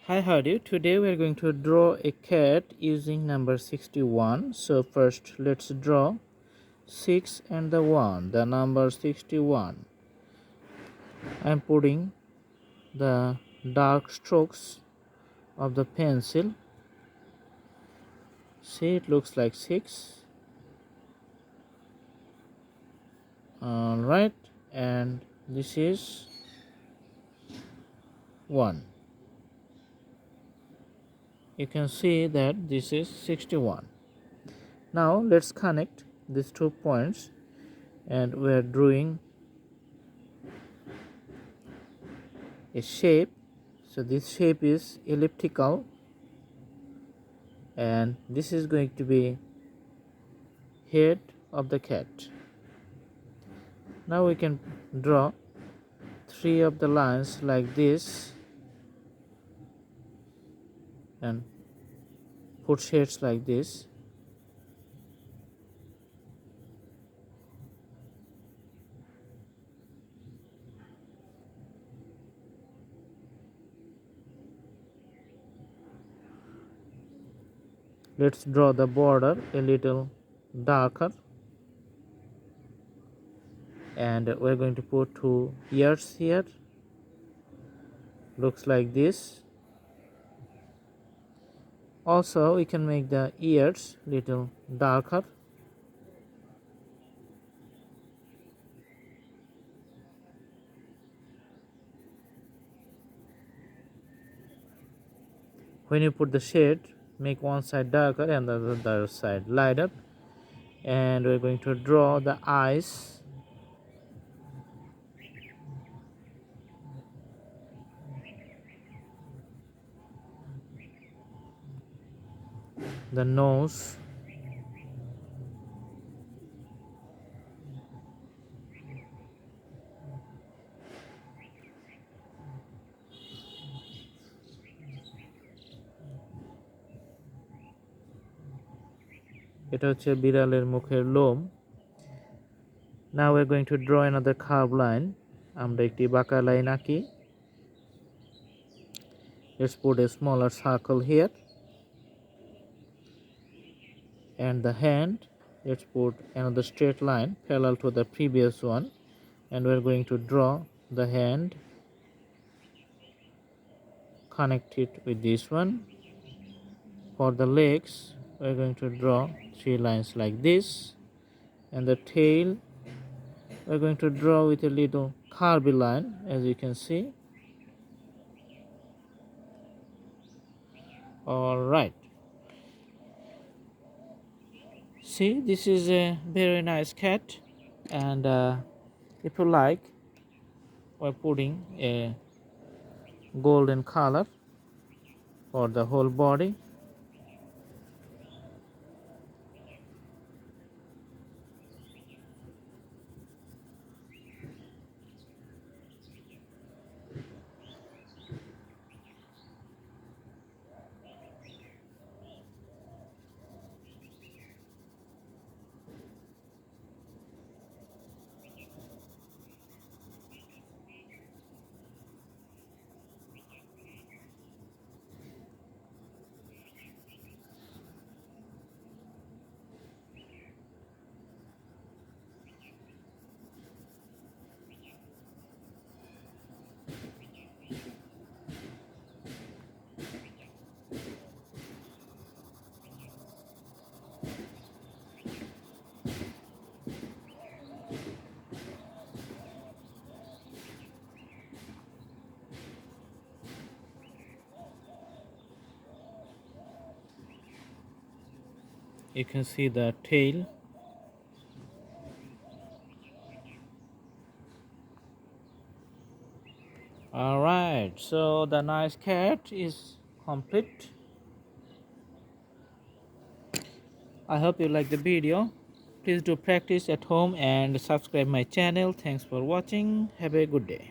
Hi, howdy. Today we are going to draw a cat using number 61. So first let's draw 6 and the 1, the number 61. I am putting the dark strokes of the pencil. See, it looks like 6. Alright, and this is 1. You can see that this is 61. Now let's connect these 2 points, and we are drawing a shape. So this shape is elliptical, and this is going to be head of the cat. Now we can draw 3 of the lines like this and put shades like this. Let's draw the border a little darker, and we're going to put 2 ears here. Looks like this. Also, we can make the ears little darker. When you put the shade, make one side darker and the other side lighter. And we're going to draw the eyes. The nose. এটা হচ্ছে বিড়ালের মুখের লোম. Now we're going to draw another curved line. আমরা একটি বাঁকা line আঁকি. Let's put a smaller circle here. And the hand, let's put another straight line parallel to the previous one. And we're going to draw the hand. Connect it with this one. For the legs, we're going to draw 3 lines like this. And the tail, we're going to draw with a little curvy line, as you can see. All right. See, this is a very nice cat, and if you like, we're putting a golden color for the whole body. You can see the tail. All right, so the nice cat is complete. I hope you like the video. Please do practice at home and subscribe my channel. Thanks for watching. Have a good day.